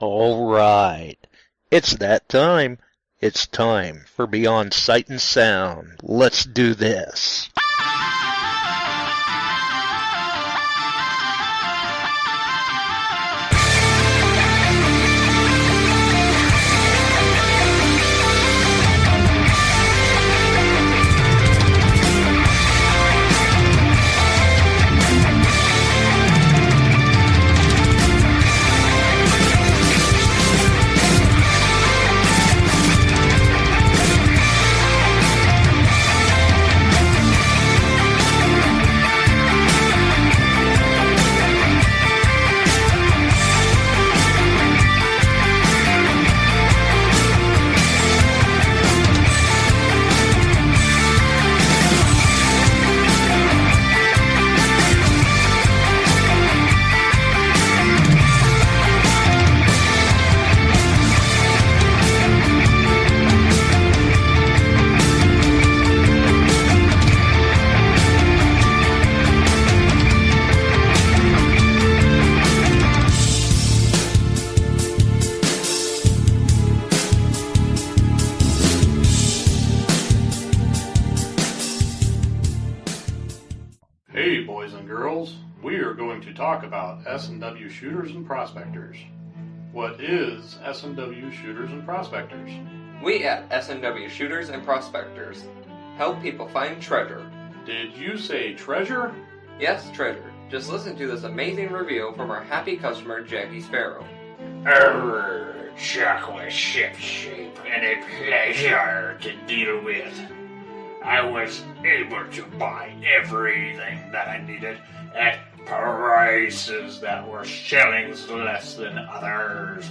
All right. It's that time. It's time for Beyond Sight and Sound. Let's do this. Hey boys and girls, we are going to talk about S&W shooters and prospectors. What is S&W shooters and prospectors? We at S&W Shooters and Prospectors help people find treasure. Did you say treasure? Yes, treasure. Just listen to this amazing review from our happy customer, Jackie Sparrow. Chocolate ship-shape and a pleasure to deal with. I was able to buy everything that I needed at prices that were shillings less than others.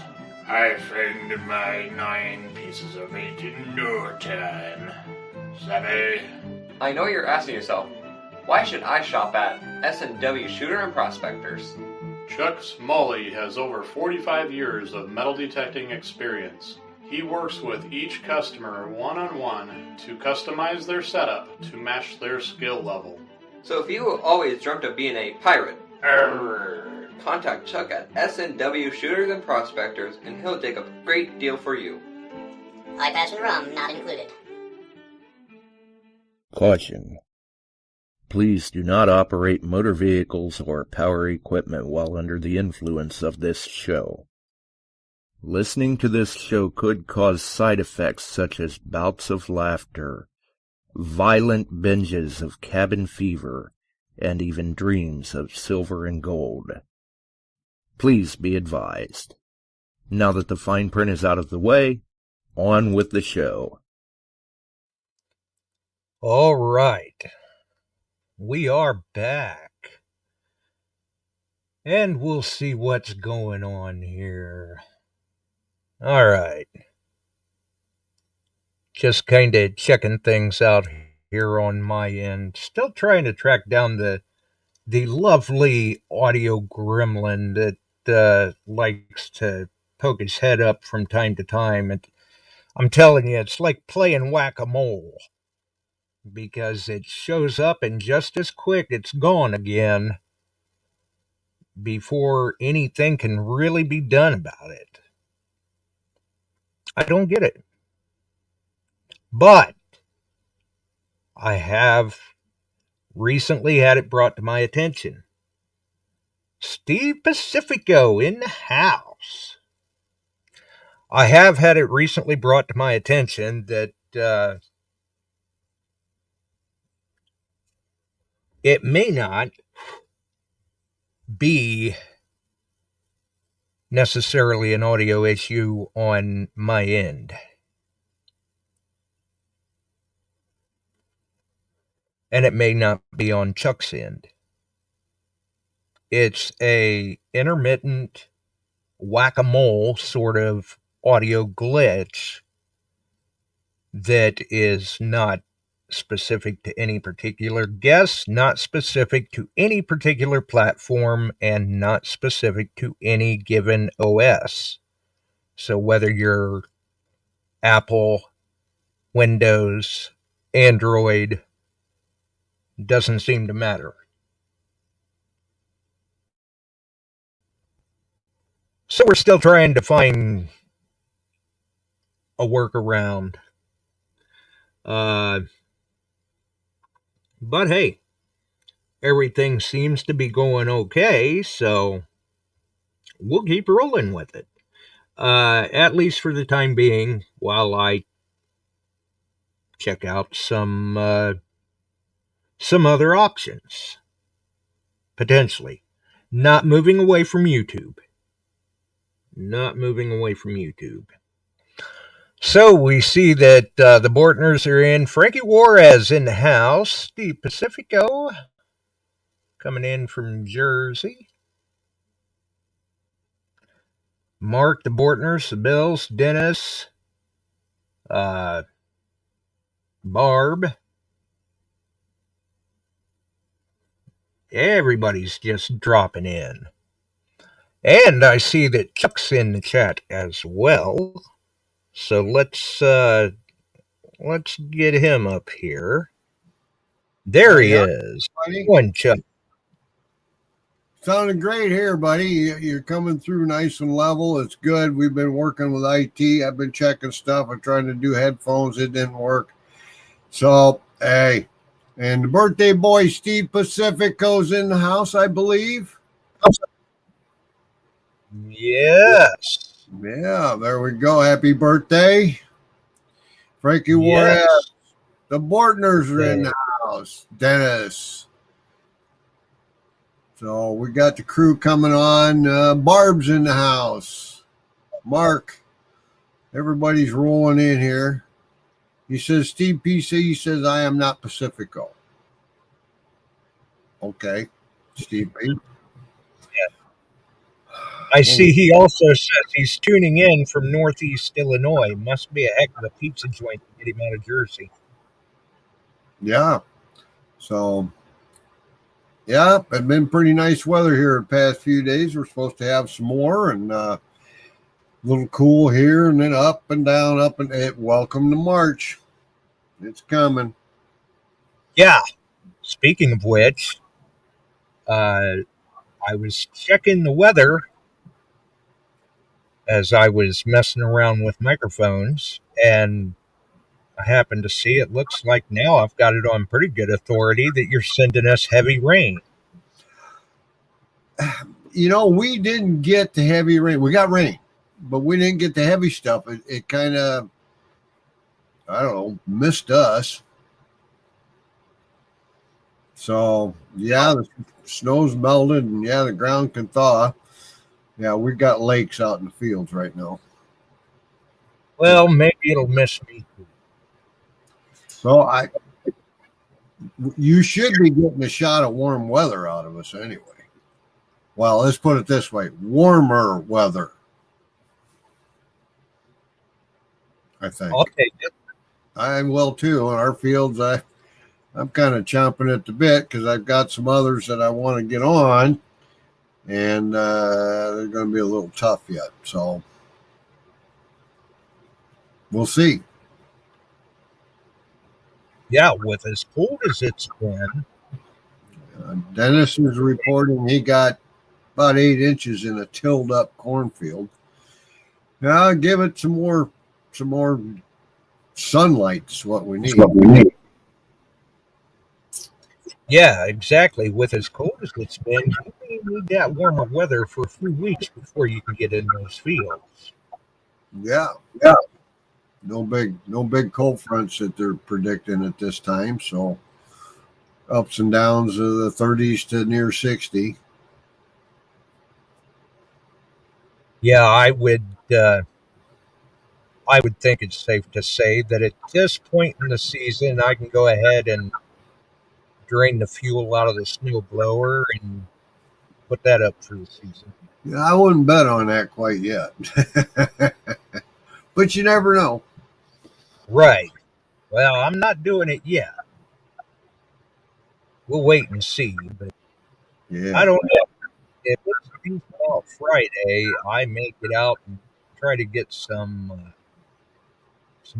I found my 9 pieces of 8 in no time. Savvy? I know you're asking yourself, why should I shop at S&W Shooter and Prospectors? Chuck Smalley has over 45 years of metal detecting experience. He works with each customer one-on-one to customize their setup to match their skill level. So if you always dreamt of being a pirate, contact Chuck at S&W Shooters and Prospectors and he'll dig up a great deal for you. iPads and rum not included. Caution. Please do not operate motor vehicles or power equipment while under the influence of this show. Listening to this show could cause side effects such as bouts of laughter, violent binges of cabin fever, and even dreams of silver and gold. Please be advised. Now that the fine print is out of the way, on with the show. All right. We are back. And we'll see what's going on here. All right. Just kind of checking things out here on my end. Still trying to track down the lovely audio gremlin that likes to poke his head up from time to time. I'm telling you, it's like playing whack-a-mole. Because it shows up and just as quick it's gone again before anything can really be done about it. I don't get it. But I have recently had it brought to my attention. Steve Pacifico in the house. I have had it recently brought to my attention that it may not be necessarily an audio issue on my end. And it may not be on Chuck's end. It's a intermittent whack-a-mole sort of audio glitch that is not specific to any particular guest, not specific to any particular platform, and not specific to any given OS. So whether you're Apple, Windows, Android, doesn't seem to matter. So we're still trying to find a workaround. But hey, everything seems to be going okay, so we'll keep rolling with it. At least for the time being, while I check out some other options, potentially. Not moving away from YouTube. Not moving away from YouTube. So we see that the Bortners are in. Frankie Juarez in the house. Steve Pacifico coming in from Jersey. Mark, the Bortners, the Bills, Dennis, Barb. Everybody's just dropping in. And I see that Chuck's in the chat as well. So let's get him up here. There he is. One Chuck. Sounding great here, buddy. You're coming through nice and level. It's good. We've been working with IT. I've been checking stuff. I'm trying to do headphones. It didn't work. So, hey. And the birthday boy, Steve Pacifico's in the house, I believe. Yes. Yeah, there we go. Happy birthday. Frankie Juarez. The Bortners are in the house. Dennis. So we got the crew coming on. Barb's in the house. Mark. Everybody's rolling in here. He says, Steve PC says, I am not Pacifico. Okay. Steve P. I see he also says he's tuning in from Northeast Illinois. Must be a heck of a pizza joint to get him out of Jersey. Yeah. So, yeah, it's been pretty nice weather here the past few days. We're supposed to have some more, and a little cool here and then up and down, up and welcome to March. It's coming. Yeah. Speaking of which, I was checking the weather as I was messing around with microphones, and I happened to see it looks like now I've got it on pretty good authority that you're sending us heavy rain. You know, we didn't get the heavy rain. We got rain, but we didn't get the heavy stuff. It kind of, I don't know, missed us. So, yeah, the snow's melted, and yeah, the ground can thaw. Yeah, we've got lakes out in the fields right now. Well, maybe it'll miss me. So you should be getting a shot of warm weather out of us anyway. Well, let's put it this way: warmer weather. I think. I'll take it. I will too. In our fields, I'm kind of chomping at the bit because I've got some others that I want to get on, and they're going to be a little tough yet. So we'll see. Yeah, with as cold as it's been. Dennis is reporting he got about 8 inches in a tilled up cornfield. Now I'll give it some more sunlight is what we need. Yeah, exactly. With as cold as it's been, you need that warmer weather for a few weeks before you can get in those fields. Yeah. No big cold fronts that they're predicting at this time. So ups and downs of the 30s to near 60. Yeah, I would think it's safe to say that at this point in the season, I can go ahead and drain the fuel out of the snow blower and put that up for the season. Yeah, I wouldn't bet on that quite yet. But you never know. Right. Well, I'm not doing it yet. We'll wait and see. But Yeah. I don't know. If it's due out Friday, I may get out and try to get some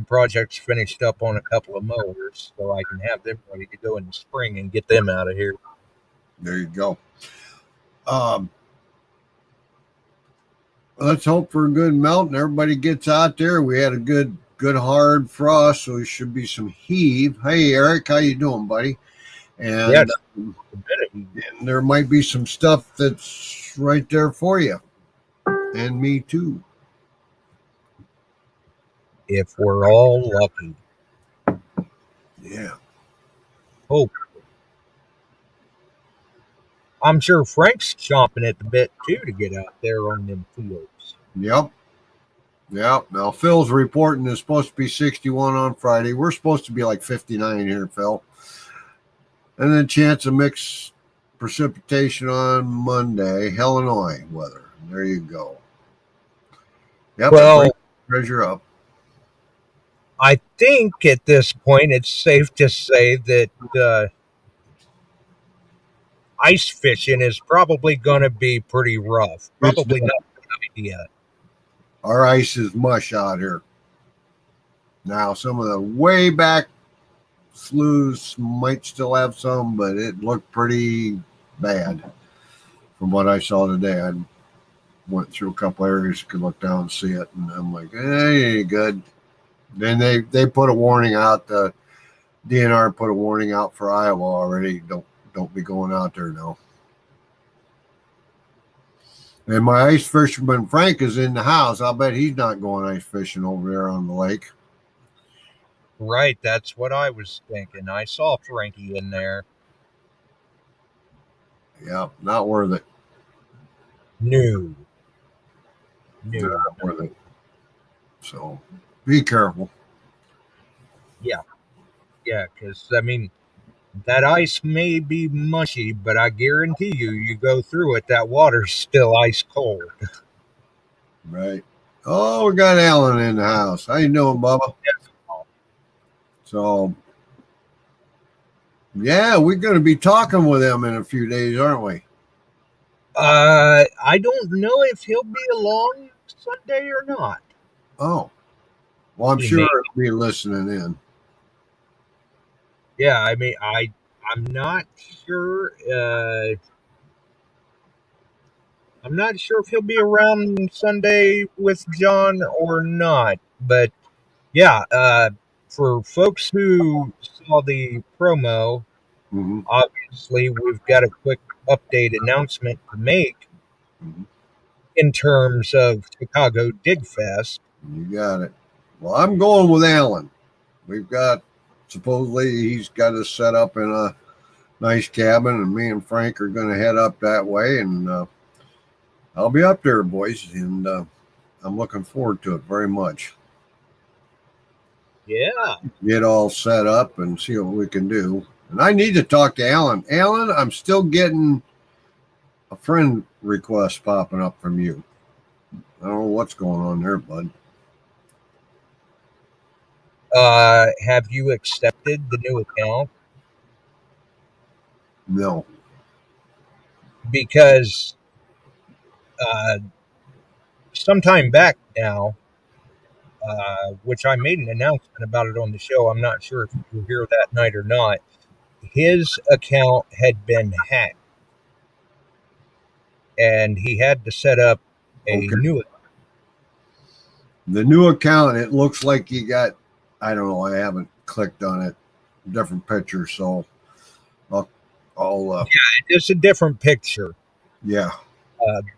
projects finished up on a couple of mowers so I can have them ready to go in the spring and get them out of here. There you go. let's hope for a good melt and everybody gets out there. We had a good hard frost, so there should be some heave. Hey, Eric, how you doing, buddy? And, Yes. and there might be some stuff that's right there for you. And me too. If we're all lucky. Yeah. Oh. I'm sure Frank's chomping at the bit too to get out there on them fields. Yep. Now Phil's reporting it's supposed to be 61 on Friday. We're supposed to be like 59 here, Phil. And then chance of mixed precipitation on Monday, Illinois weather. There you go. Yep. Well, treasure up. I think at this point it's safe to say that ice fishing is probably going to be pretty rough. Probably not a good idea. Our ice is mush out here. Now, some of the way back sloughs might still have some, but it looked pretty bad from what I saw today. I went through a couple areas, could look down and see it, and I'm like, ain't good. Then they put a warning out. The DNR put a warning out for Iowa already. Don't be going out there now. And my ice fisherman Frank is in the house. I'll bet he's not going ice fishing over there on the lake. Right, that's what I was thinking. I saw Frankie in there. Yeah, not worth it. No. Not worth it. So be careful. Yeah, because, I mean, that ice may be mushy, but I guarantee you go through it, that water's still ice cold. Right. Oh, we got Alan in the house. How you doing, Bubba? Yes. So, yeah, we're going to be talking with him in a few days, aren't we? I don't know if he'll be along Sunday or not. Oh. Well, I'm sure he'll be listening in. Yeah, I mean, I'm not sure. I'm not sure if he'll be around Sunday with John or not. But yeah, for folks who saw the promo, obviously we've got a quick update announcement to make in terms of Chicago Dig Fest. You got it. Well, I'm going with Alan. We've got, supposedly he's got us set up in a nice cabin, and me and Frank are going to head up that way, and I'll be up there, boys, and I'm looking forward to it very much. Yeah. Get all set up and see what we can do. And I need to talk to Alan. Alan, I'm still getting a friend request popping up from you. I don't know what's going on there, bud. Have you accepted the new account? No. Because sometime back now, which I made an announcement about it on the show. I'm not sure if you were here that night or not. His account had been hacked, and he had to set up a new account. The new account, it looks like you got, I don't know, I haven't clicked on it, different picture, so I'll yeah, it's a different picture. Yeah.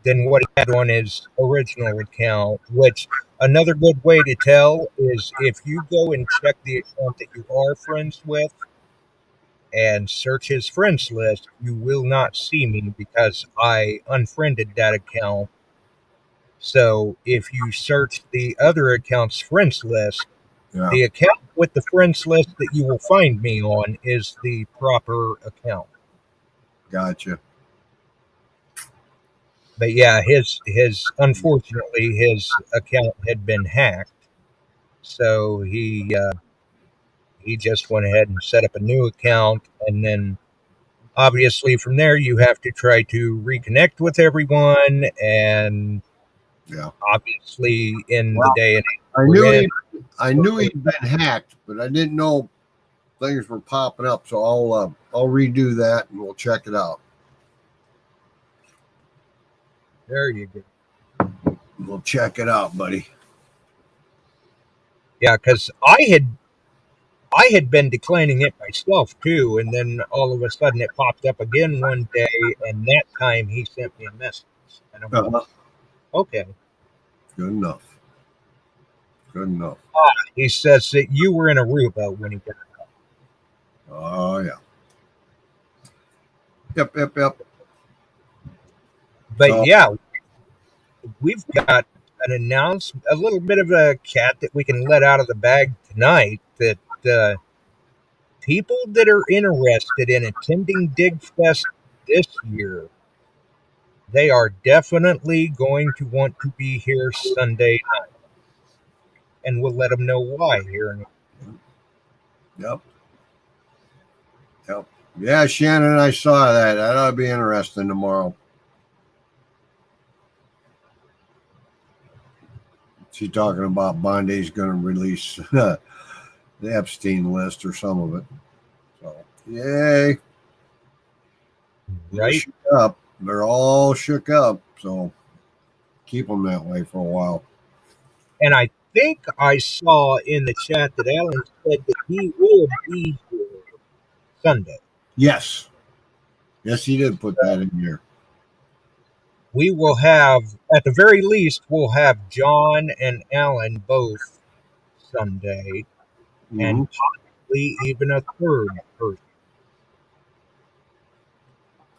Than what he had on his original account, which another good way to tell is if you go and check the account that you are friends with and search his friends list, you will not see me because I unfriended that account. So if you search the other account's friends list, the account with the friends list that you will find me on is the proper account. Gotcha. But yeah, his unfortunately his account had been hacked, so he just went ahead and set up a new account, and then obviously from there you have to try to reconnect with everyone, and obviously in the day and age I knew he'd been hacked, but I didn't know things were popping up, so I'll redo that and we'll check it out. There you go. We'll check it out, buddy. Yeah, because I had been declining it myself too, and then all of a sudden it popped up again one day, and that time he sent me a message, and I'm like, okay. Good enough. Good enough. He says that you were in Aruba when he got it. Oh yeah. Yep. But So- yeah, we've got an announcement, a little bit of a cat that we can let out of the bag tonight. That people that are interested in attending Dig Fest this year, they are definitely going to want to be here Sunday night, and we'll let them know why here. Yep. Yeah, Shannon, I saw that. That ought to be interesting tomorrow. She's talking about Bondi's going to release the Epstein list or some of it. So, yay. They're Right? shook up. They're all shook up. So, keep them that way for a while. And I think I saw in the chat that Alan said that he will be here Sunday. Yes. Yes, he did put that in here. We will have, at the very least, we'll have John and Alan both Sunday, and possibly even a third person.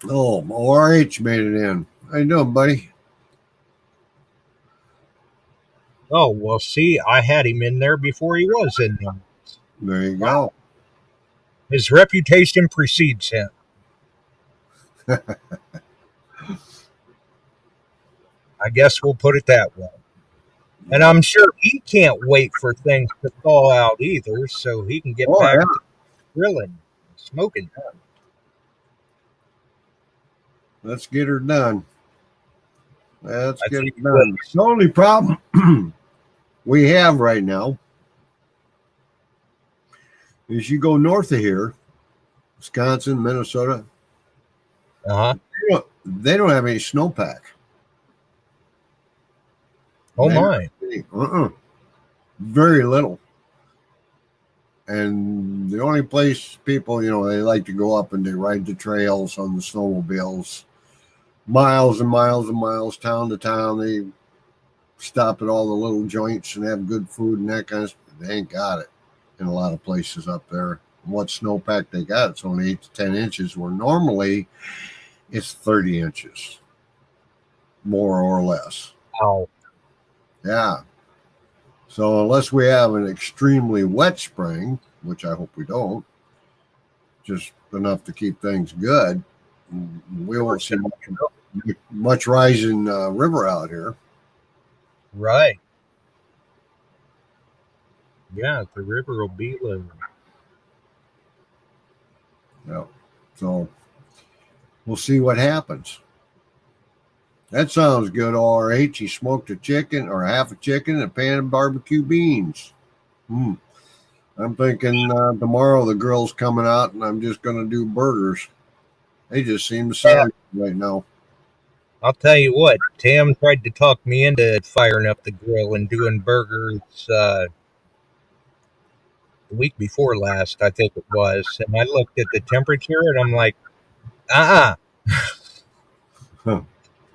Oh, ORH made it in. How you doing, buddy? Oh, well, see, I had him in there before he was in there. There you go. His reputation precedes him. I guess we'll put it that way. And I'm sure he can't wait for things to thaw out either, so he can get back to grilling, smoking. Let's get her done. Let's I get think it done. The only problem we have right now is you go north of here, Wisconsin, Minnesota. They don't have any snowpack. Oh my! Very little. And the only place people, they like to go up and they ride the trails on the snowmobiles, miles and miles and miles, town to town. They stop at all the little joints and have good food and that kind of stuff. They ain't got it in a lot of places up there. What snowpack they got? It's only 8 to 10 inches, where normally it's 30 inches, more or less. Wow. Yeah. So unless we have an extremely wet spring, which I hope we don't, just enough to keep things good, we won't see much rise in river out here. Right. Yeah, the river will be low. Yeah. So we'll see what happens. That sounds good, ORH. He smoked a chicken or half a chicken and a pan of barbecue beans. I'm thinking tomorrow the grill's coming out and I'm just going to do burgers. They just seem to sound good right now. I'll tell you what, Tim tried to talk me into firing up the grill and doing burgers the week before last, I think it was. And I looked at the temperature and I'm like,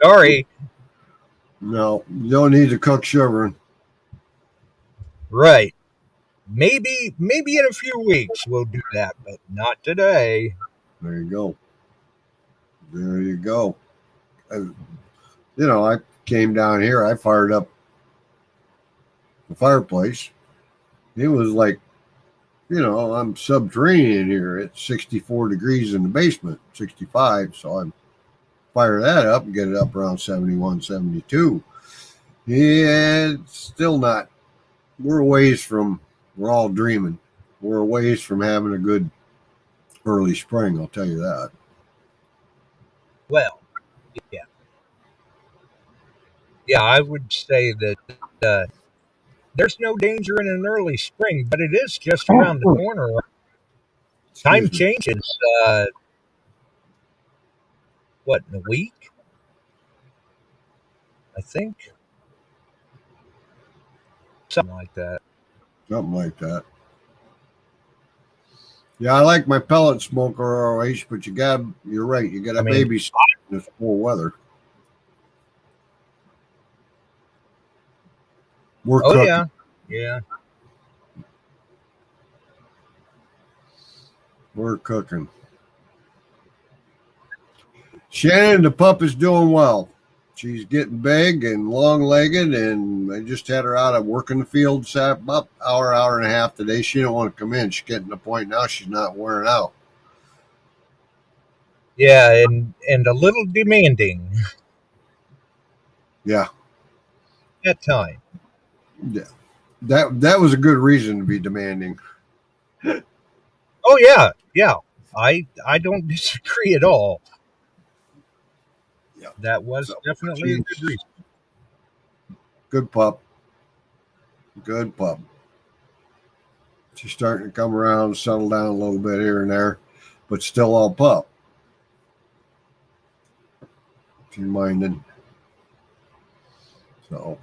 Sorry. No, you don't need to cook sugar. Right. Maybe in a few weeks we'll do that, but not today. There you go. There you go. I came down here. I fired up the fireplace. It was like, I'm subterranean here. It's 64 degrees in the basement, 65. So I fire that up and get it up around 71, 72. Yeah, it's still not. We're all dreaming. We're a ways from having a good early spring, I'll tell you that. Well, yeah. Yeah, I would say that there's no danger in an early spring, but it is just around the corner. Time changes, in a week? I think. Something like that. Something like that. Yeah, I like my pellet smoker ROH, but you're right. You got a baby in this cool weather. We're cooking. Yeah. We're cooking. Shannon, the pup is doing well. She's getting big and long-legged, and I just had her out at working the field about hour and a half today. She didn't want to come in. She's getting to the point now she's not wearing out. Yeah, and a little demanding. Yeah. At time. Yeah. That was a good reason to be demanding. Oh yeah. I don't disagree at all. Yeah. That was definitely a good reason. Good pup. Good pup. She's starting to come around, settle down a little bit here and there, but still all pup. She's minding. So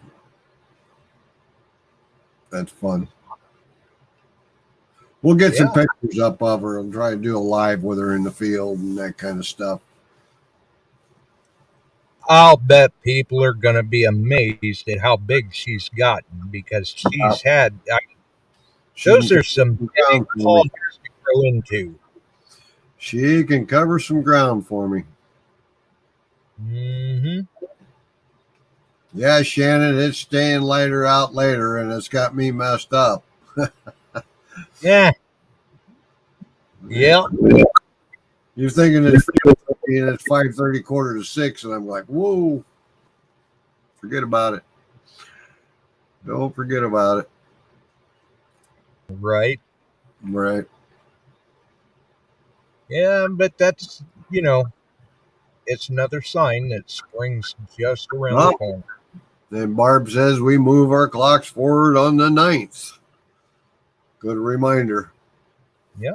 that's fun. We'll get some pictures up of her and try to do a live with her in the field and that kind of stuff. I'll bet people are going to be amazed at how big she's gotten because she's had. Those are some big holders to grow into. She can cover some ground for me. Mm-hmm. Yeah, Shannon, it's staying lighter out later, and it's got me messed up. Yeah. You're thinking it's 5:30, 5:45, and I'm like, whoa. Forget about it. Don't forget about it. Right. Yeah, but that's, it's another sign that spring's just around the corner. Then Barb says we move our clocks forward on the 9th. Good reminder. Yeah.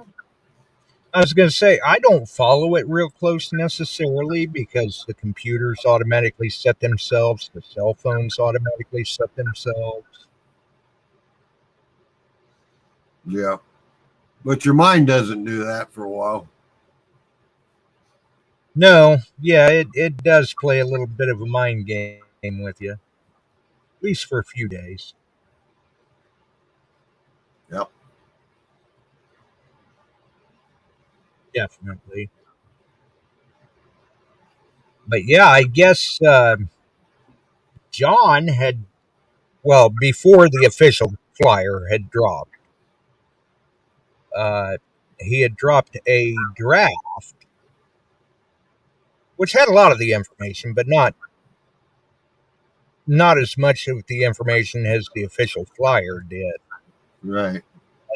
I was going to say, I don't follow it real close necessarily because the computers automatically set themselves, the cell phones automatically set themselves. Yeah. But your mind doesn't do that for a while. No, yeah, it does play a little bit of a mind game with you. At least for a few days. Yep. Definitely. But yeah, I guess John had, before the official flyer had dropped, he had dropped a draft, which had a lot of the information, but not as much of the information as the official flyer did. Right.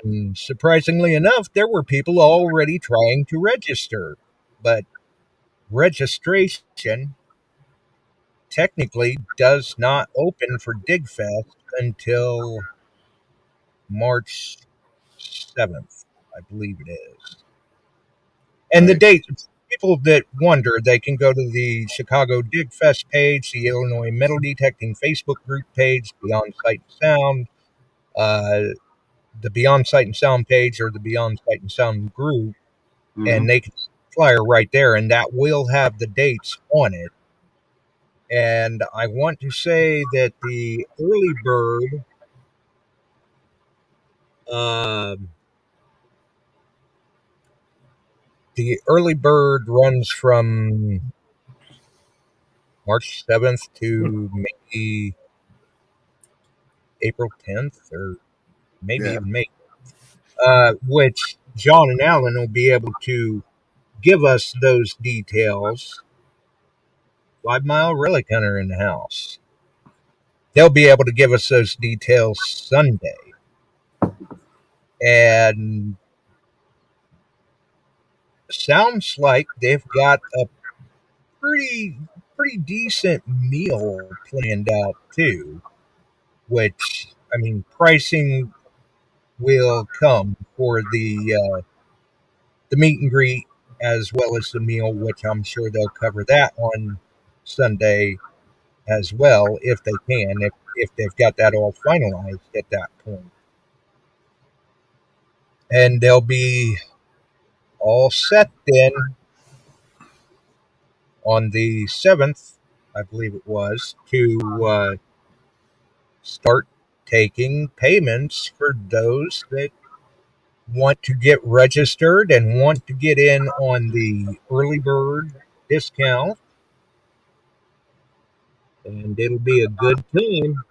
And surprisingly enough, there were people already trying to register, but registration technically does not open for DigFest until March 7th, I believe it is. And the date, people that wonder, they can go to the Chicago DigFest page, the Illinois Metal Detecting Facebook group page, Beyond Sight and Sound, the Beyond Sight and Sound page, or the Beyond Sight and Sound group, and they can flyer right there, and that will have the dates on it. And I want to say that the early bird runs from March 7th to maybe April 10th, or maybe even May, which John and Alan will be able to give us those details. 5 Mile Relic Hunter in the house. They'll be able to give us those details Sunday. And sounds like they've got a pretty decent meal planned out too, which, I mean, pricing will come for the meet and greet as well as the meal, which I'm sure they'll cover that on Sunday as well if they can. If if they've got that all finalized at that point. And they'll be all set then on the 7th, I believe it was, to start taking payments for those that want to get registered and want to get in on the early bird discount. And it'll be a good time.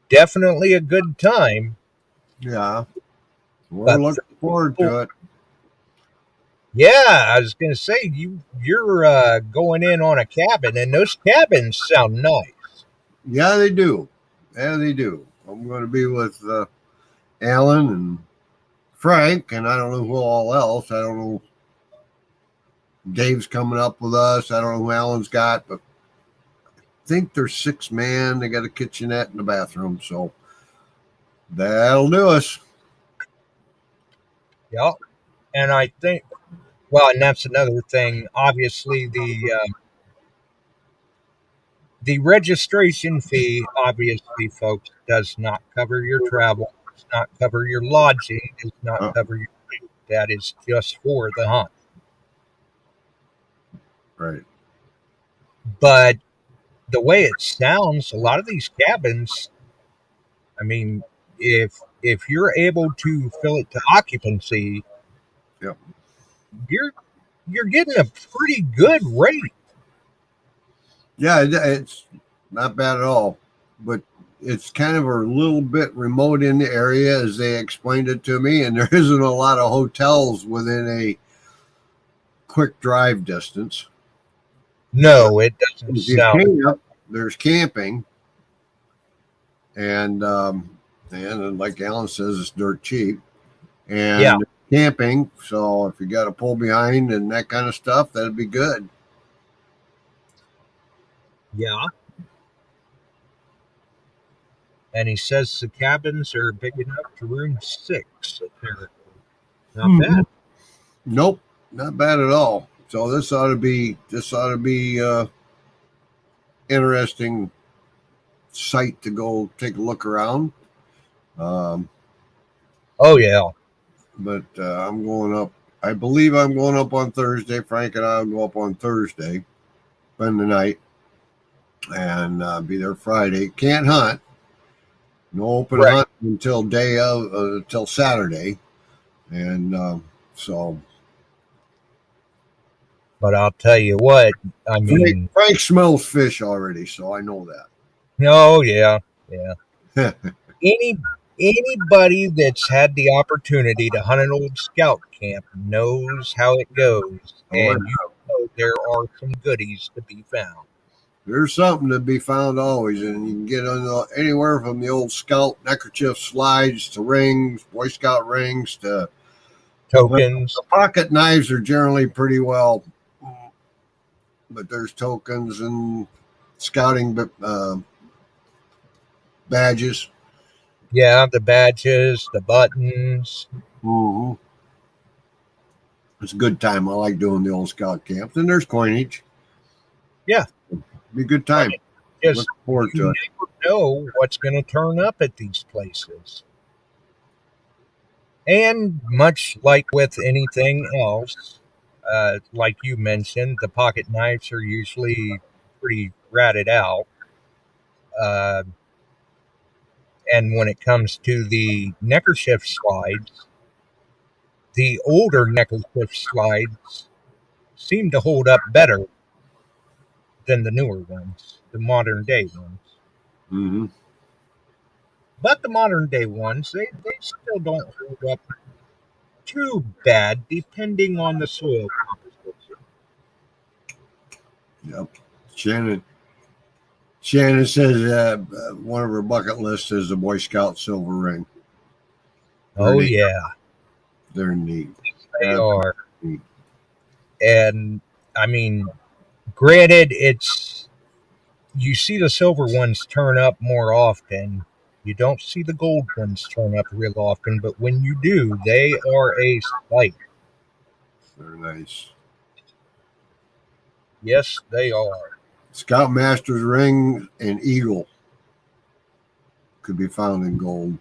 Definitely a good time. Yeah. We're looking forward to it. Yeah, I was going to say, you're going in on a cabin, and those cabins sound nice. Yeah, they do. Yeah, they do. I'm going to be with Alan and Frank, and I don't know who all else. I don't know. Dave's coming up with us. I don't know who Alan's got, but I think they're 6-man. They got a kitchenette and a bathroom, so that'll do us. Yeah, and I think, well, and that's another thing. Obviously, the registration fee, obviously, folks, does not cover your travel, does not cover your lodging, does not cover your food. That is just for the hunt. Right. But the way it sounds, a lot of these cabins, I mean, if you're able to fill it to occupancy, Yep. you're getting a pretty good rate. Yeah, it's not bad at all, but it's kind of a little bit remote in the area, as they explained it to me, and there isn't a lot of hotels within a quick drive distance. No, it doesn't If you sound. camp, there's camping, and like Alan says, it's dirt cheap, and Yeah. camping. So if you got a pull behind and that kind of stuff, that'd be good. Yeah. And he says the cabins are big enough to room 6, apparently. Not bad. Nope, not bad at all. So this ought to be interesting site to go take a look around. Oh yeah. But I'm going up. I believe I'm going up on Thursday. Frank and I will go up on Thursday, spend the night, and be there Friday. Can't hunt. No open hunt until till Saturday, and so. But I'll tell you what, I mean, Frank smells fish already, so I know that. Oh yeah, yeah. Anybody that's had the opportunity to hunt an old scout camp knows how it goes, and you know there are some goodies to be found. There's something to be found always, and you can get on anywhere from the old scout neckerchief slides to rings, Boy Scout rings to tokens. The pocket knives are generally pretty well, but there's tokens and scouting badges. Yeah, the badges, the buttons. Mm-hmm. It's a good time. I like doing the old scout camps, and there's coinage. Yeah, be a good time. Just look forward to it. You never know what's going to turn up at these places. And much like with anything else, like you mentioned, the pocket knives are usually pretty ratted out. And when it comes to the neckerchief slides, the older neckerchief slides seem to hold up better than the newer ones, the modern day ones. Mm-hmm. But the modern day ones, they still don't hold up too bad, depending on the soil composition. Yep. Shannon says one of her bucket lists is a Boy Scout silver ring. Oh, yeah. They're neat. They are. Neat. And, I mean, granted, you see the silver ones turn up more often. You don't see the gold ones turn up real often, but when you do, they are a sight. They're nice. Yes, they are. Scoutmaster's ring and eagle. could be found in gold.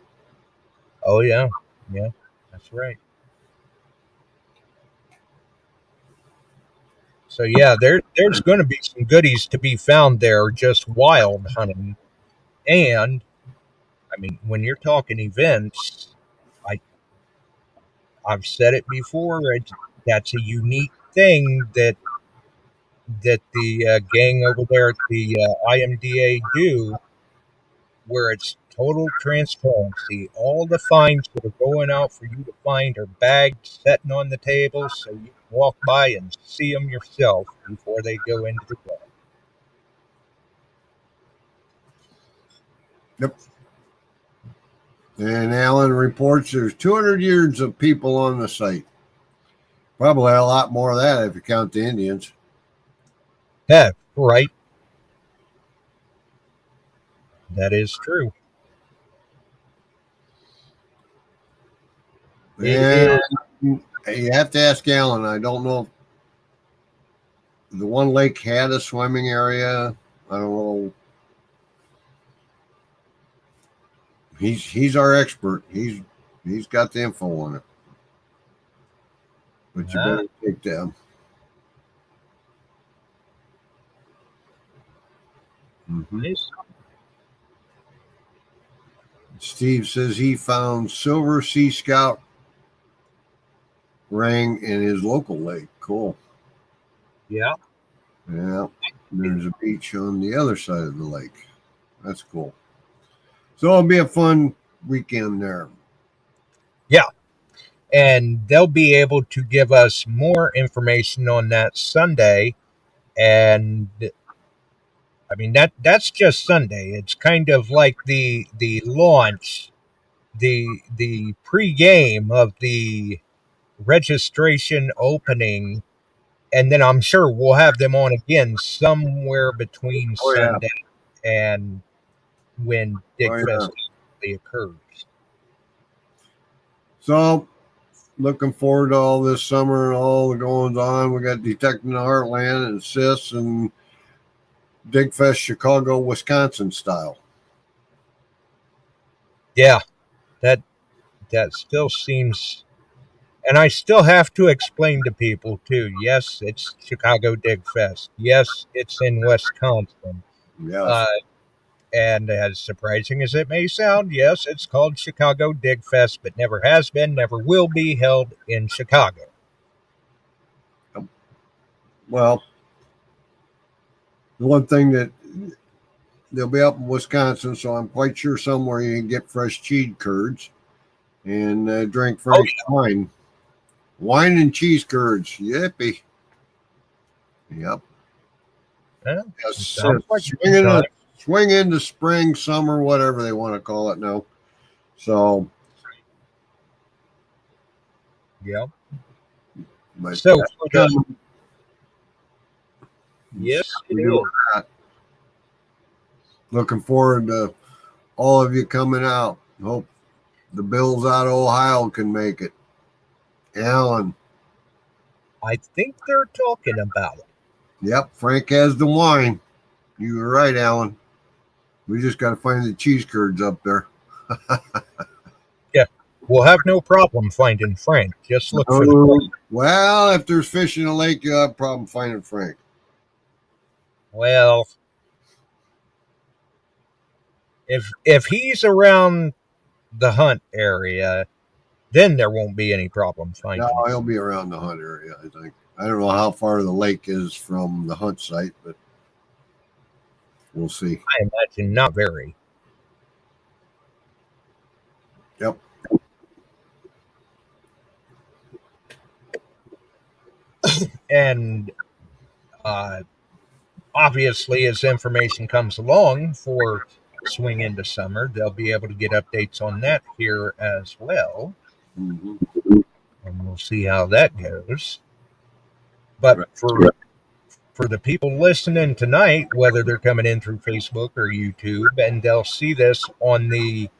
Oh yeah, that's right. So yeah, there's going to be some goodies to be found there, just wild hunting. And I mean, when you're talking events, I I've said it before. That's a unique thing that the gang over there at the IMDA do, where it's total transparency. All the finds that are going out for you to find are bagged, sitting on the table, so you can walk by and see them yourself before they go into the ground. Yep. And Alan reports there's 200 yards of people on the site. Probably a lot more of that if you count the Indians. Yeah, right. That is true. And you have to ask Alan. I don't know if the one lake had a swimming area. I don't know. He's our expert. He's got the info on it. But you better take them. Nice. Steve says he found silver Sea Scout ring in his local lake. Cool. Yeah. Yeah. There's a beach on the other side of the lake. That's cool. So it'll be a fun weekend there. Yeah. And they'll be able to give us more information on that Sunday. And I mean that's just Sunday. It's kind of like the launch, the pregame of the registration opening, and then I'm sure we'll have them on again somewhere between Sunday and when Digfest actually occurs. So looking forward to all this summer and all the goings on. We got Detecting the Heartland and SIS and Digfest Chicago, Wisconsin style. Yeah, that still seems, and I still have to explain to people too. Yes, it's Chicago Dig Fest. Yes, it's in Wisconsin. Yes. And as surprising as it may sound, yes, it's called Chicago Dig Fest, but never has been, never will be held in Chicago. Well, the one thing that they'll be up in Wisconsin, so I'm quite sure somewhere you can get fresh cheese curds and drink fresh wine. Wine and cheese curds. Yippee. Yep. Yeah, yes, swing into spring, summer, whatever they want to call it now. So, yeah. But so, yes, looking forward to all of you coming out. Hope the Bills out of Ohio can make it. Alan. I think they're talking about it. Yep, Frank has the wine. You were right, Alan. We just got to find the cheese curds up there. Yeah, we'll have no problem finding Frank. Just look for the. Well, if there's fish in the lake, you'll have a problem finding Frank. Well, if he's around the Hunt area, then there won't be any problem finding him. No, he'll be around the Hunt area, I think. I don't know how far the lake is from the Hunt site, but we'll see. I imagine not very. Yep. And obviously, as information comes along for Swing into Summer, they'll be able to get updates on that here as well. Mm-hmm. And we'll see how that goes. But for the people listening tonight, whether they're coming in through Facebook or YouTube, and they'll see this on the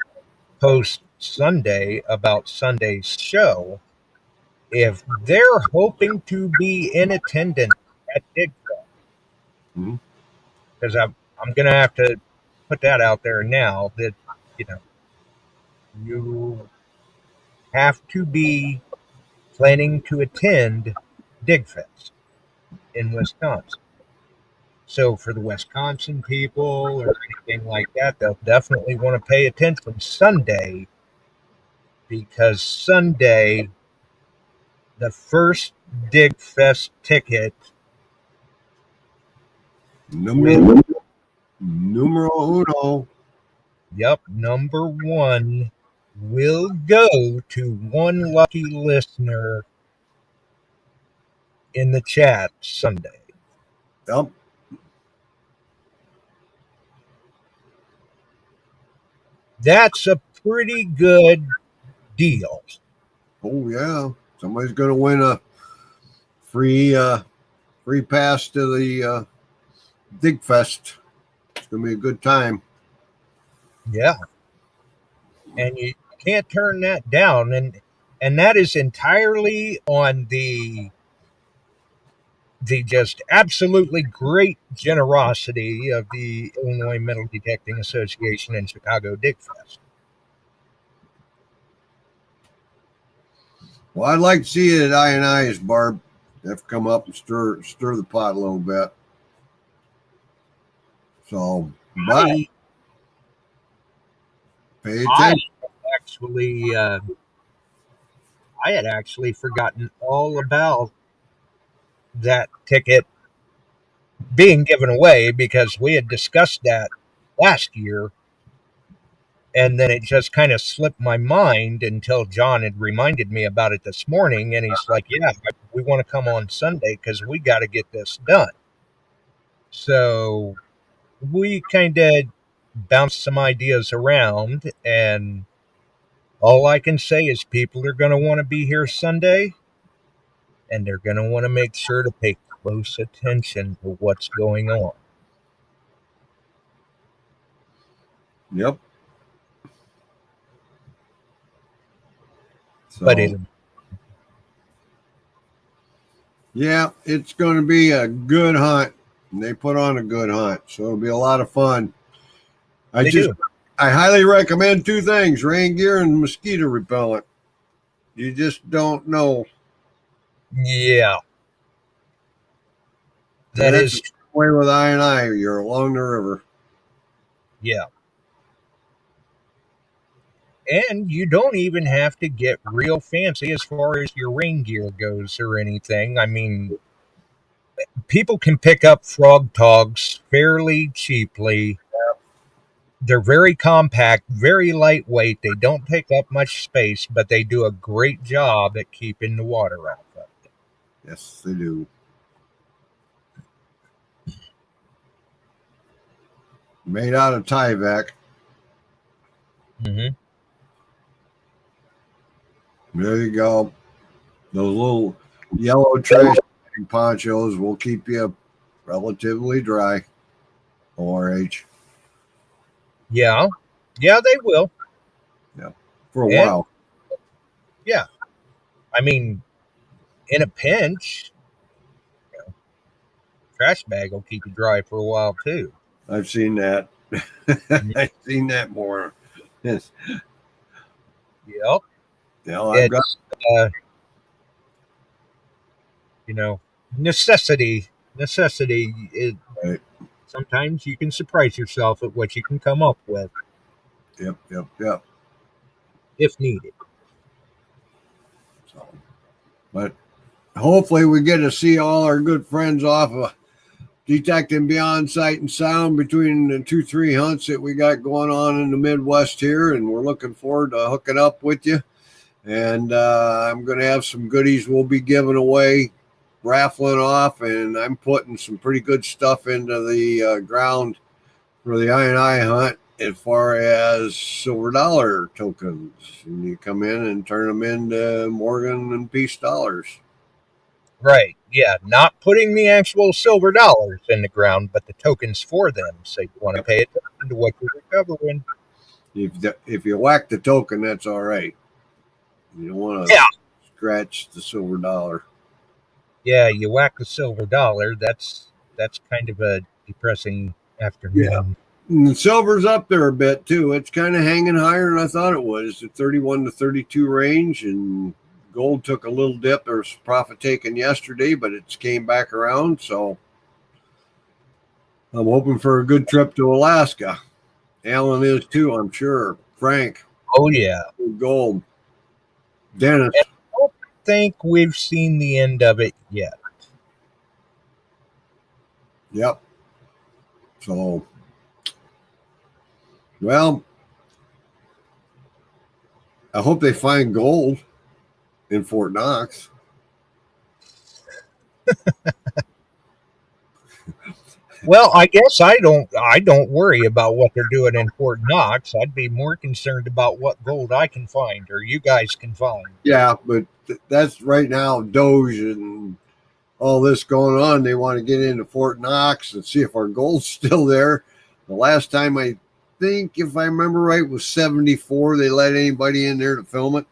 post Sunday about Sunday's show, if they're hoping to be in attendance at Digfest, because I'm going to have to put that out there now that you have to be planning to attend Digfest in Wisconsin. So for the Wisconsin people or anything like that, they'll definitely want to pay attention Sunday, because Sunday, the first Digfest ticket, Numero uno. yep, number one, will go to one lucky listener in the chat Sunday. Yep. That's a pretty good deal. Oh yeah. Somebody's gonna win a free pass to the Digfest. It's gonna be a good time. Yeah. And you can't turn that down. And that is entirely on the just absolutely great generosity of the Illinois Metal Detecting Association and Chicago Digfest. Well, I'd like to see it at I&I's, Barb. Have to come up and stir the pot a little bit. So, but pay attention. I had actually forgotten all about that ticket being given away, because we had discussed that last year, and then it just kind of slipped my mind until John had reminded me about it this morning, and he's like, yeah, we want to come on Sunday because we got to get this done. So we kind of bounced some ideas around, and all I can say is people are going to want to be here Sunday, and they're going to want to make sure to pay close attention to what's going on. Yep. So, But yeah, it's going to be a good hunt. And they put on a good hunt, so it'll be a lot of fun. I highly recommend two things: rain gear and mosquito repellent. You just don't know. Yeah. That is the way with I&I. You're along the river. Yeah. And you don't even have to get real fancy as far as your rain gear goes or anything. I mean, people can pick up frog togs fairly cheaply. They're very compact, very lightweight. They don't take up much space, but they do a great job at keeping the water out of it. Yes, they do. Made out of Tyvek. Mm-hmm. There you go. Those little yellow trash ponchos will keep you relatively dry. ORH. Yeah. Yeah, they will. Yeah. For a while. Yeah. I mean, in a pinch, trash bag will keep you dry for a while too. I've seen that. I've seen that more. Yes. Yep. Yeah, I've got. Necessity. Right. Sometimes you can surprise yourself at what you can come up with. Yep. If needed. So, but hopefully we get to see all our good friends off of Detecting Beyond Sight and Sound between the 2-3 hunts that we got going on in the Midwest here, and we're looking forward to hooking up with you. And I'm going to have some goodies we'll be giving away, raffling off, and I'm putting some pretty good stuff into the ground for the I&I hunt as far as silver dollar tokens. And you come in and turn them into Morgan and Peace dollars. Right, yeah, not putting the actual silver dollars in the ground, but the tokens for them. So you want to pay attention to what you're recovering. If you whack the token, that's all right. You don't want to scratch the silver dollar. Yeah, you whack the silver dollar. That's kind of a depressing afternoon. And the silver's up there a bit too. It's kind of hanging higher than I thought it was. The 31 to 32 range, and gold took a little dip. There was profit taken yesterday, but it's came back around. So I'm hoping for a good trip to Alaska. Alan is too, I'm sure. Frank. Oh, yeah. Gold. Dennis. I don't think we've seen the end of it yet. Yep. So, well, I hope they find gold in Fort Knox. Well, I guess I don't worry about what they're doing in Fort Knox. I'd be more concerned about what gold I can find or you guys can find. Yeah, but that's right now, Doge and all this going on. They want to get into Fort Knox and see if our gold's still there. The last time, I think, if I remember right, was 74. They let anybody in there to film it.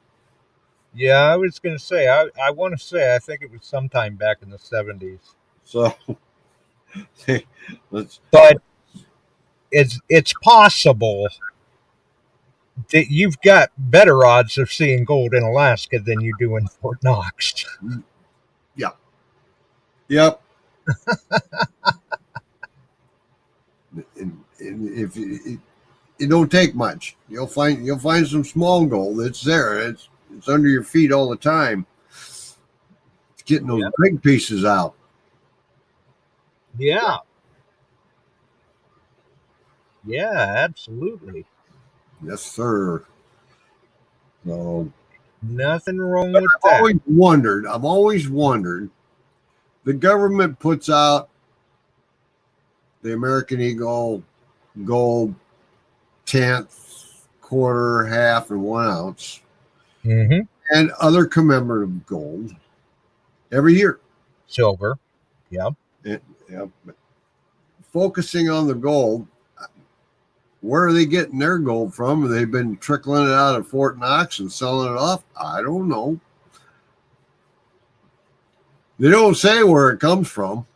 Yeah, I was going to say, I want to say, I think it was sometime back in the 70s. So, but it's possible that you've got better odds of seeing gold in Alaska than you do in Fort Knox. Yeah. Yep. and if it don't take much, you'll find some small gold. It's there. It's under your feet all the time. It's getting those big pieces out. Yeah. Yeah, absolutely. Yes, sir. So nothing wrong with that. I've always wondered. The government puts out the American Eagle gold, tenth, quarter, half, and 1 ounce, and other commemorative gold every year. Silver, yeah. But focusing on the gold, where are they getting their gold from? Have they been trickling it out of Fort Knox and selling it off? I don't know. They don't say where it comes from.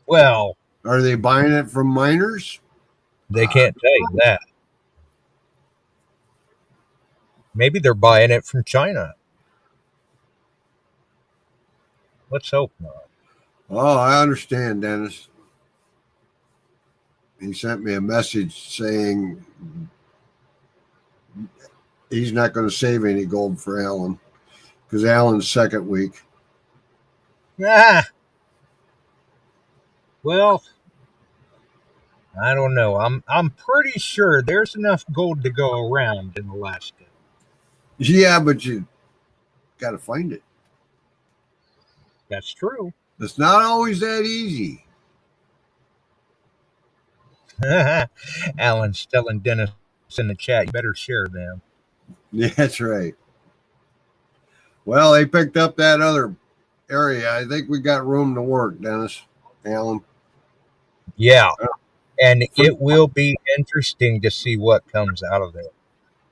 Well, are they buying it from miners? They can't tell you that. Maybe they're buying it from China. Let's hope not. Oh, I understand, Dennis. He sent me a message saying he's not going to save any gold for Alan because Alan's second week. Well, I don't know. I'm pretty sure there's enough gold to go around in Alaska. Yeah, but you got to find it. That's true. It's not always that easy. Alan's telling Dennis in the chat, you better share them. Yeah, that's right. Well, they picked up that other area. I think we got room to work, Dennis, Alan. Yeah, and it will be interesting to see what comes out of it.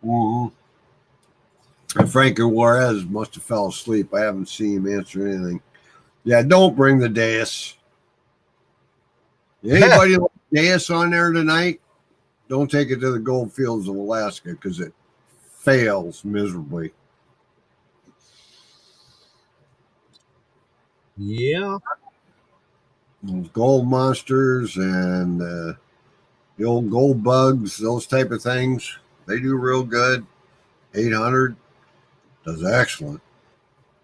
Mm-hmm. And Franco Juarez must have fell asleep. I haven't seen him answer anything. Yeah, don't bring the dais. Anybody like dais on there tonight? Don't take it to the gold fields of Alaska because it fails miserably. Yeah. Those gold monsters and the old gold bugs, those type of things, they do real good. 800 does excellent.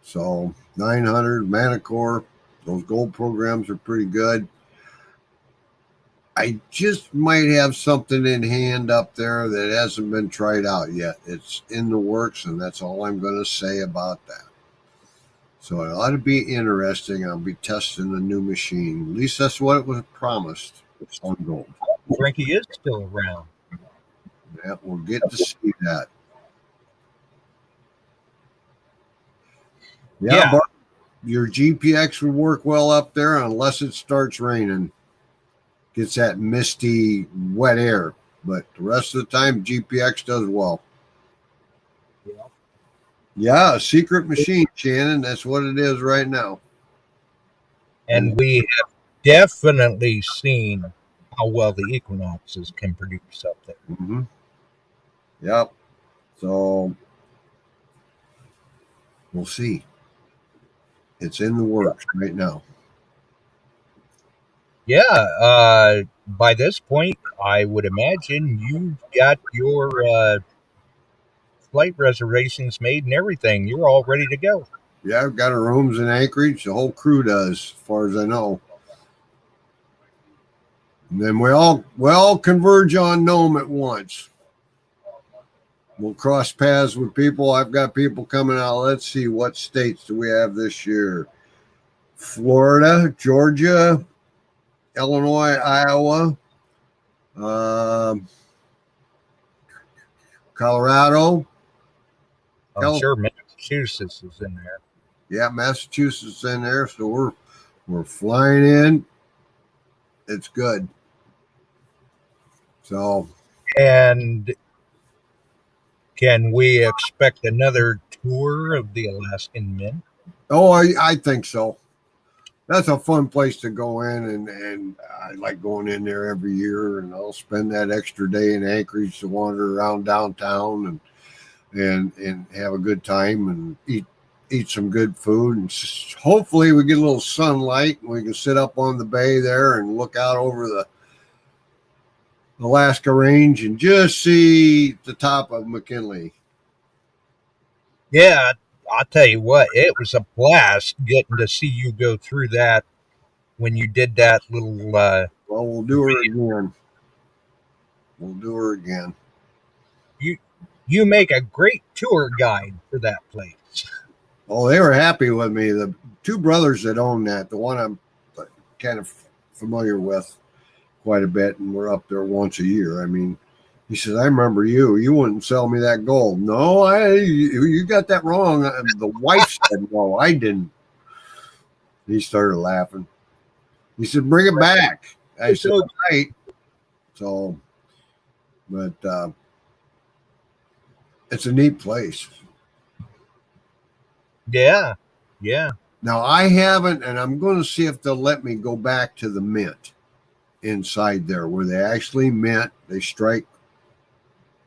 So 900, MANTICORE, those gold programs are pretty good. I just might have something in hand up there that hasn't been tried out yet. It's in the works, and that's all I'm going to say about that. So it ought to be interesting. I'll be testing a new machine. At least that's what it was promised on gold. Frankie is still around. Yeah, we'll get to see that. Yeah. But your GPX would work well up there unless it starts raining. Gets that misty, wet air. But the rest of the time, GPX does well. Yeah, a secret machine, Shannon. That's what it is right now. And we have definitely seen how well the equinoxes can produce up there. Mm-hmm. Yep. So we'll see. It's in the works right now. Yeah, by this point, I would imagine you've got your flight reservations made and everything. You're all ready to go. Yeah, I've got our rooms in Anchorage. The whole crew does, as far as I know. And then we all converge on Nome at once. We'll cross paths with people. I've got people coming out. Let's see, what states do we have this year? Florida, Georgia, Illinois, Iowa, Colorado. I'm sure Massachusetts is in there. Yeah, Massachusetts in there. So we're flying in. It's good. So, and can we expect another tour of the Alaskan Mint? Oh, I think so. That's a fun place to go in, and I like going in there every year, and I'll spend that extra day in Anchorage to wander around downtown and have a good time and eat some good food, and hopefully we get a little sunlight and we can sit up on the bay there and look out over the Alaska Range and just see the top of McKinley. Yeah, I'll tell you what, it was a blast getting to see you go through that when you did that little well, we'll do her again. We'll do her again. You make a great tour guide for that place. Oh, they were happy with me. The two brothers that own that, the one I'm kind of familiar with quite a bit, and we're up there once a year. I mean, he says, I remember you. You wouldn't sell me that gold. No, you got that wrong. The wife said, no, I didn't. He started laughing. He said, bring it back. I said, all right. So, but it's a neat place. Yeah. Now, I haven't, and I'm going to see if they'll let me go back to the mint inside there where they actually mint. They strike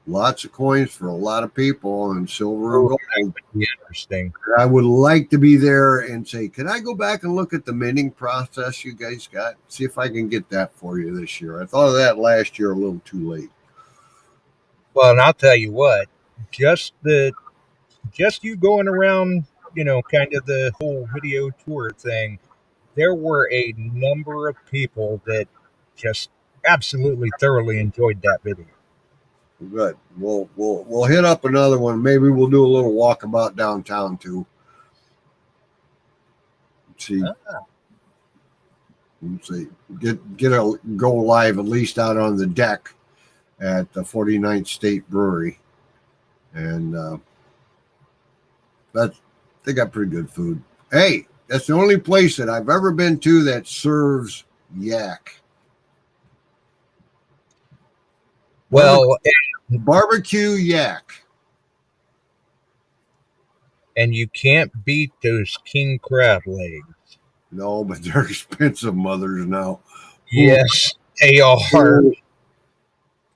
lots of coins for a lot of people and silver and gold. That would be interesting. I would like to be there and say, can I go back and look at the minting process you guys got? See if I can get that for you this year. I thought of that last year, a little too late. Well, and I'll tell you what, just you going around, kind of the whole video tour thing, there were a number of people that just absolutely thoroughly enjoyed that video. Good. We'll hit up another one. Maybe we'll do a little walkabout downtown too. See, get a go live at least out on the deck at the 49th State Brewery, and they got pretty good food. Hey, that's the only place that I've ever been to that serves yak. Well, barbecue yak. And you can't beat those king crab legs. No, but they're expensive, mothers now. Yes, they are.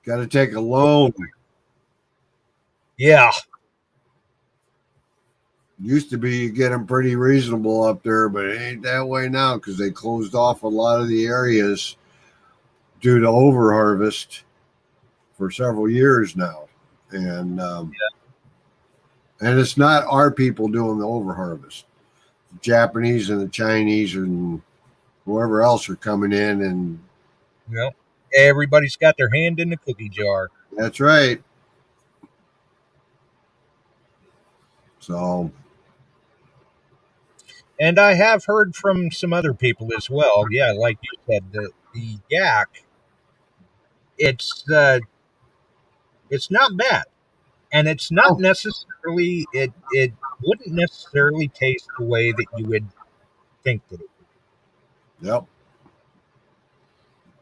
Got to take a loan. Yeah. Used to be you get them pretty reasonable up there, but it ain't that way now because they closed off a lot of the areas due to overharvest for several years now. And and it's not our people doing the overharvest. The Japanese and the Chinese and whoever else are coming in, and everybody's got their hand in the cookie jar. That's right. So, and I have heard from some other people as well. Yeah, like you said, the yak, it's not bad, and it's not necessarily it wouldn't necessarily taste the way that you would think that it would. Yep.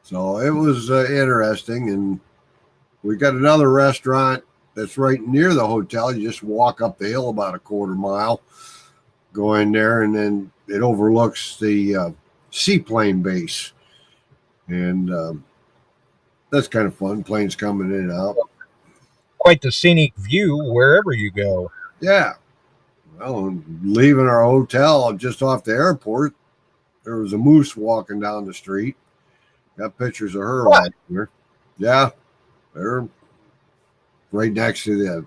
So it was interesting, and we got another restaurant that's right near the hotel. You just walk up the hill about a quarter mile, go in there, and then it overlooks the seaplane base. And that's kind of fun. Planes coming in and out. Quite the scenic view wherever you go. Yeah. Well, leaving our hotel just off the airport, there was a moose walking down the street. Got pictures of her last year. Yeah. They're right next to the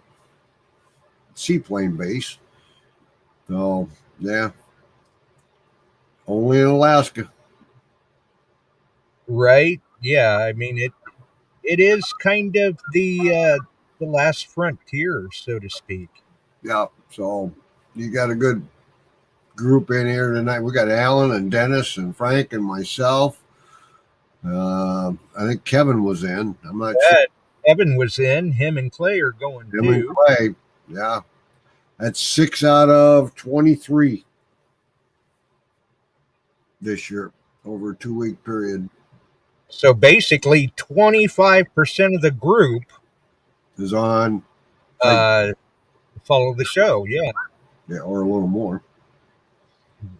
seaplane base. So, yeah. Only in Alaska. Right? Yeah, I mean it is kind of the last frontier, so to speak. Yeah. So you got a good group in here tonight. We got Alan and Dennis and Frank and myself. I think Kevin was in. I'm not sure. Evan was in. Him and Clay are going Him and too. Clay. Yeah. That's 6 out of 23 this year over a 2-week period. So basically 25% of the group Is on follow the show. Yeah. yeah, or a little more.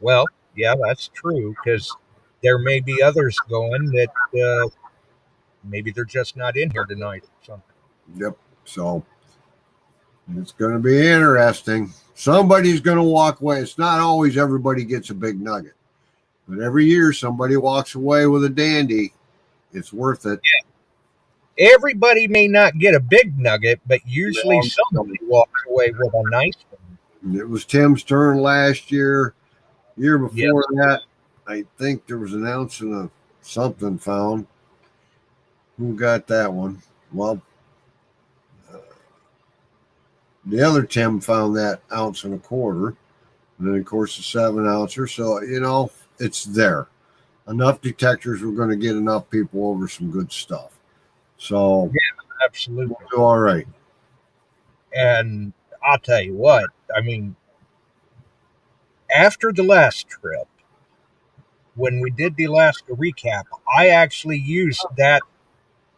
Well, yeah, that's true, because there may be others going that maybe they're just not in here tonight or something. Yep. So it's going to be interesting. Somebody's going to walk away. It's not always everybody gets a big nugget, but every year somebody walks away with a dandy. It's worth it. Yeah. Everybody may not get a big nugget, but usually somebody walks away with a nice one. It was Tim's turn last year. Year before that, I think there was an ounce of something found. Who got that one? Well, the other Tim found that 1.25 ounces. And then, of course, the 7 ouncer. So, it's there. Enough detectors, we're going to get enough people over some good stuff. So, yeah, absolutely. We'll do all right. And I'll tell you what, I mean, after the last trip, when we did the Alaska recap, I actually used that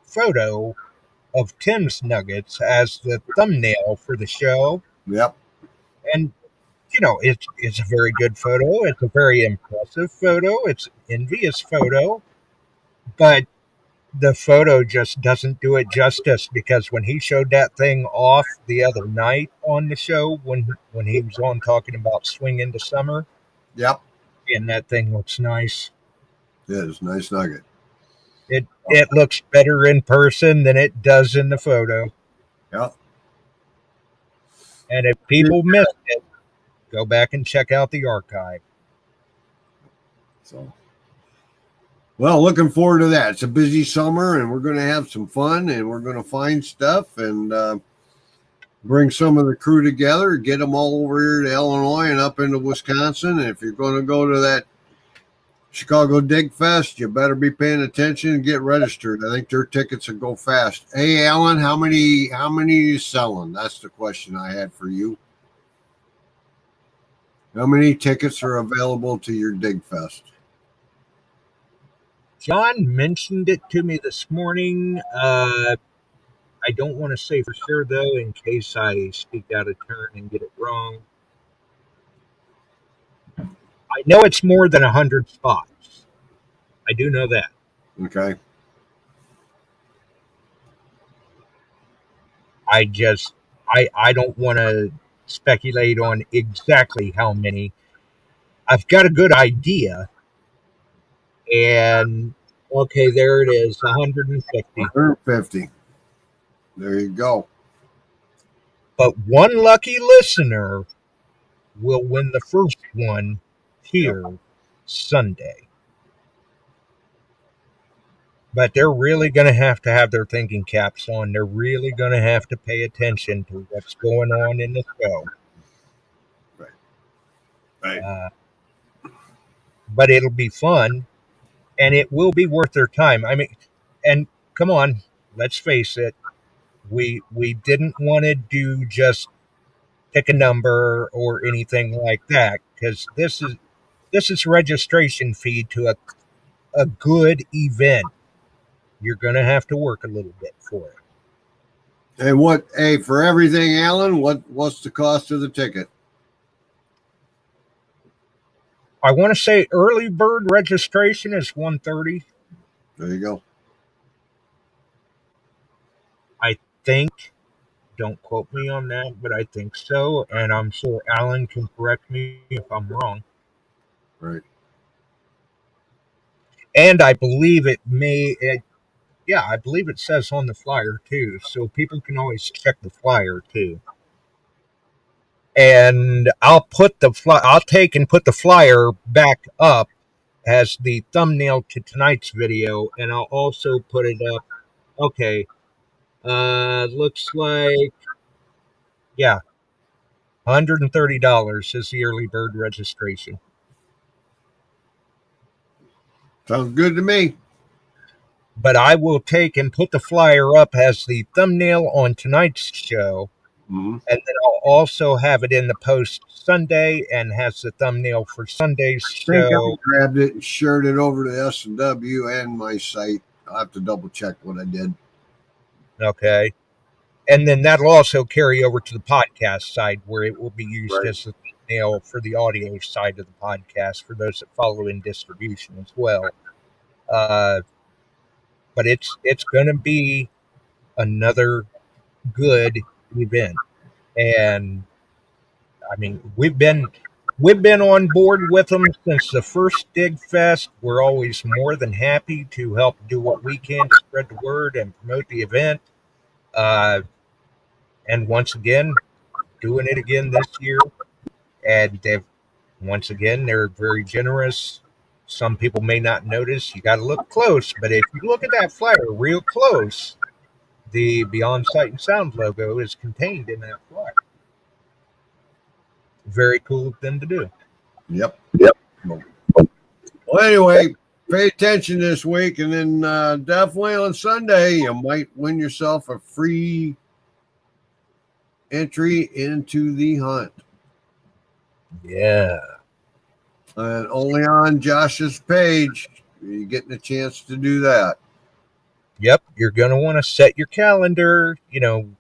photo of Tim's nuggets as the thumbnail for the show. Yep. And it's a very good photo. It's a very impressive photo. It's an envious photo, but the photo just doesn't do it justice, because when he showed that thing off the other night on the show, when he was on talking about swing into summer, yep, and that thing looks nice. Yeah, it's a nice nugget. It looks better in person than it does in the photo. Yep. And if people missed it, go back and check out the archive. So, well, looking forward to that. It's a busy summer, and we're going to have some fun, and we're going to find stuff and bring some of the crew together, get them all over here to Illinois and up into Wisconsin. And if you're going to go to that Chicago Dig Fest, you better be paying attention and get registered. I think their tickets will go fast. Hey, Alan, how many are you selling? That's the question I had for you. How many tickets are available to your Dig Fest? John mentioned it to me this morning. I don't want to say for sure, though, in case I speak out of turn and get it wrong. I know it's more than 100 spots. I do know that. Okay. I don't want to speculate on exactly how many. I've got a good idea. And, okay, there it is, 150. 150. There you go. But one lucky listener will win the first one here Sunday. But they're really going to have their thinking caps on. They're really going to have to pay attention to what's going on in the show. Right. But it'll be fun, and it will be worth their time. I mean, and come on, let's face it. We didn't want to do just pick a number or anything like that, because this is registration fee to a good event. You're going to have to work a little bit for it. And for everything, Alan, what's the cost of the ticket? I want to say early bird registration is $130. There you go. think, don't quote me on that, but I think so. And I'm sure Alan can correct me if I'm wrong. Right. And I believe I believe it says on the flyer too. So people can always check the flyer too. And I'll take and put the flyer back up as the thumbnail to tonight's video, and I'll also put it up. Okay, looks like, yeah, $130 is the early bird registration. Sounds good to me. But I will take and put the flyer up as the thumbnail on tonight's show. Mm-hmm. And then I'll also have it in the post Sunday and has the thumbnail for Sunday's I think show. I grabbed it and shared it over to S&W and my site. I'll have to double check what I did. Okay. And then that'll also carry over to the podcast side where it will be used as the thumbnail for the audio side of the podcast for those that follow in distribution as well. But it's going to be another good event. And I mean, we've been on board with them since the first Dig Fest. We're always more than happy to help do what we can to spread the word and promote the event. And once again, doing it again this year. And they're very generous. Some people may not notice. You got to look close, but if you look at that flyer real close, the Beyond Sight and Sound logo is contained in that flyer. Very cool thing to do. Yep. Well, anyway, pay attention this week, and then definitely on Sunday, you might win yourself a free entry into the hunt. Yeah. And only on Josh's page are you getting a chance to do that. Yep, you're going to want to set your calendar,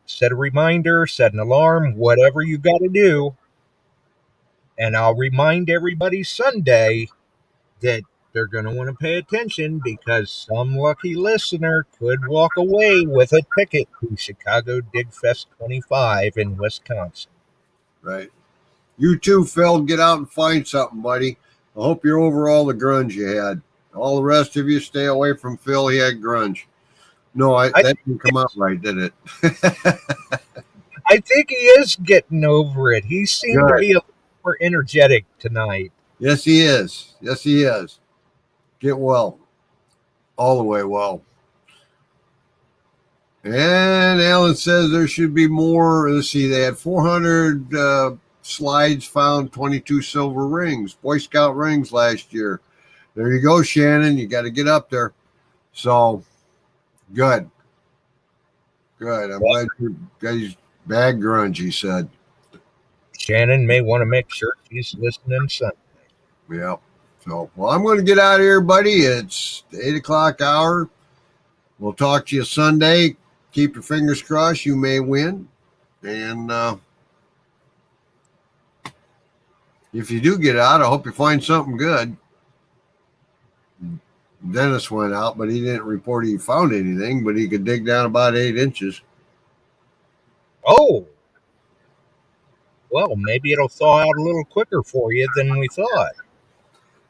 set a reminder, set an alarm, whatever you got to do. And I'll remind everybody Sunday that they're going to want to pay attention because some lucky listener could walk away with a ticket to Chicago Dig Fest 25 in Wisconsin. Right. You too, Phil. Get out and find something, buddy. I hope you're over all the grunge you had. All the rest of you, stay away from Phil. He had grunge. No, that didn't come out right, did it? I think he is getting over it. He seemed to be a little more energetic tonight. Yes, he is. Yes, he is. Get well. All the way well. And Alan says there should be more. Let's see, they had 400 slides found, 22 silver rings, Boy Scout rings last year. There you go, Shannon. You got to get up there. So, good. I'm glad you guys bag grunge, he said. Shannon may want to make sure she's listening Sunday. Yeah. So, well, I'm going to get out of here, buddy. It's the 8 o'clock hour. We'll talk to you Sunday. Keep your fingers crossed. You may win. And if you do get out, I hope you find something good. Dennis went out, but he didn't report he found anything, but he could dig down about 8 inches. Oh. Well, maybe it'll thaw out a little quicker for you than we thought.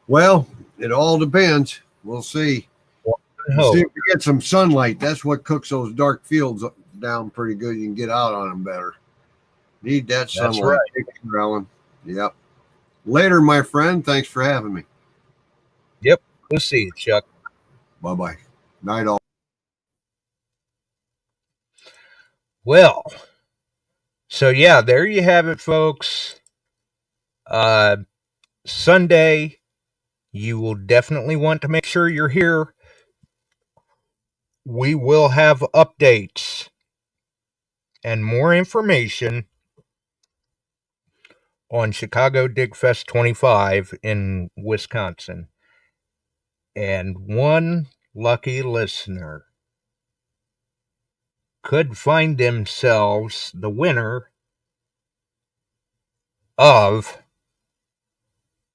Well, it all depends. We'll see. We'll see if we get some sunlight. That's what cooks those dark fields down pretty good. You can get out on them better. Need that sunlight. That's right. Take care, Alan. Yep. Later, my friend. Thanks for having me. Yep. We'll see you, Chuck. Bye-bye. Night all. Well, so yeah, there you have it, folks. Sunday, you will definitely want to make sure you're here. We will have updates and more information on Chicago Dig Fest 25 in Wisconsin. And one lucky listener could find themselves the winner of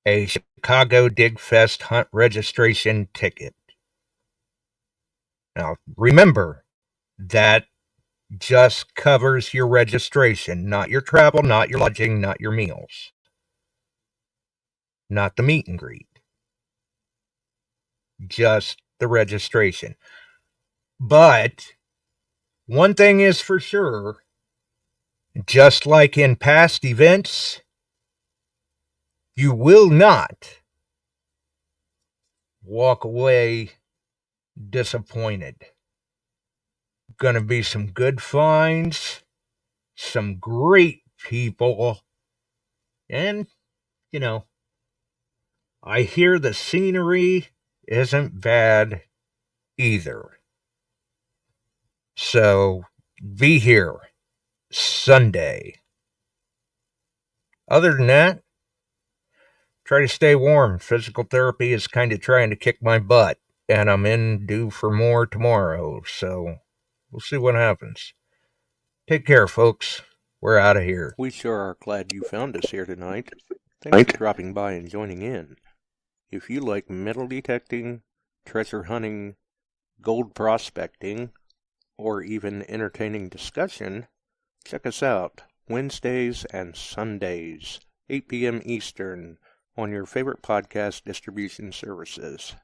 a Chicago Dig Fest hunt registration ticket. Now, remember that just covers your registration, not your travel, not your lodging, not your meals, not the meet and greet, just the registration. But one thing is for sure, just like in past events, you will not walk away disappointed. Gonna be some good finds, some great people, and, I hear the scenery isn't bad either. So, be here Sunday. Other than that, try to stay warm. Physical therapy is kind of trying to kick my butt, and I'm in due for more tomorrow, so we'll see what happens. Take care, folks. We're out of here. We sure are glad you found us here tonight. Thanks for dropping by and joining in. If you like metal detecting, treasure hunting, gold prospecting, or even entertaining discussion, check us out Wednesdays and Sundays, 8 p.m. Eastern, on your favorite podcast distribution services.